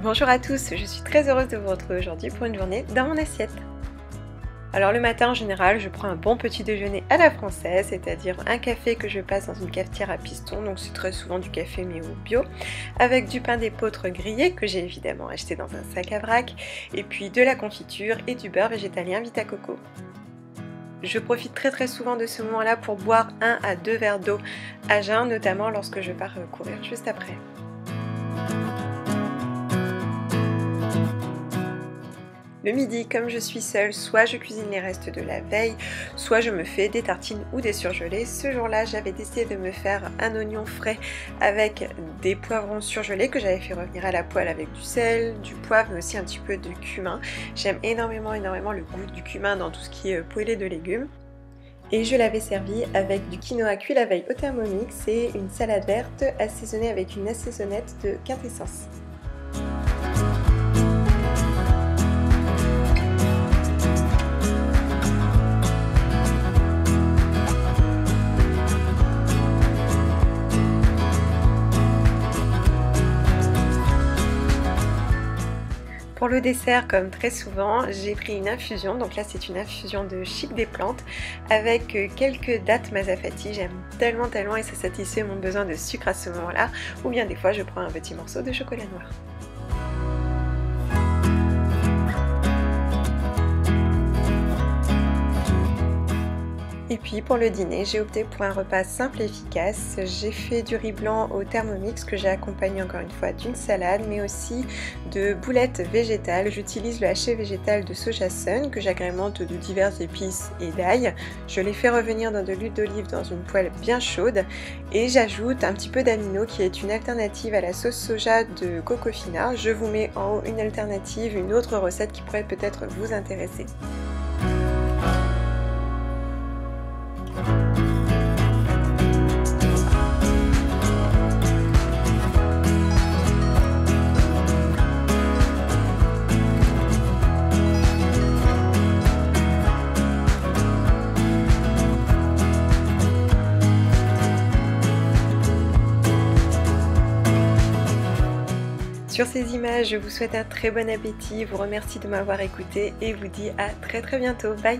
Bonjour à tous, je suis très heureuse de vous retrouver aujourd'hui pour une journée dans mon assiette. Alors le matin en général, je prends un bon petit déjeuner à la française, c'est-à-dire un café que je passe dans une cafetière à piston, donc c'est très souvent du café mais au bio, avec du pain d'épeautre grillé que j'ai évidemment acheté dans un sac à vrac, et puis de la confiture et du beurre végétalien Vita Coco. Je profite très souvent de ce moment-là pour boire 1 à 2 verres d'eau à jeun, notamment lorsque je pars courir juste après. Le midi, comme je suis seule, soit je cuisine les restes de la veille, soit je me fais des tartines ou des surgelés. Ce jour-là, j'avais décidé de me faire un oignon frais avec des poivrons surgelés que j'avais fait revenir à la poêle avec du sel, du poivre, mais aussi un petit peu de cumin. J'aime énormément le goût du cumin dans tout ce qui est poêlé de légumes. Et je l'avais servi avec du quinoa cuit la veille au Thermomix et une salade verte assaisonnée avec une assaisonnette de quintessence. Pour le dessert, comme très souvent, j'ai pris une infusion, donc là c'est une infusion de chic des plantes avec quelques dattes Mazafati, j'aime tellement et ça satisfait mon besoin de sucre à ce moment-là, ou bien des fois je prends un petit morceau de chocolat noir. Et puis pour le dîner, j'ai opté pour un repas simple et efficace. J'ai fait du riz blanc au Thermomix que j'ai accompagné encore une fois d'une salade, mais aussi de boulettes végétales. J'utilise le haché végétal de Soja Sun que j'agrémente de diverses épices et d'ail. Je les fais revenir dans de l'huile d'olive dans une poêle bien chaude et j'ajoute un petit peu d'amino qui est une alternative à la sauce soja de Cocofina. Je vous mets en haut une alternative, une autre recette qui pourrait peut-être vous intéresser. Sur ces images, je vous souhaite un très bon appétit, vous remercie de m'avoir écouté et vous dis à très bientôt. Bye!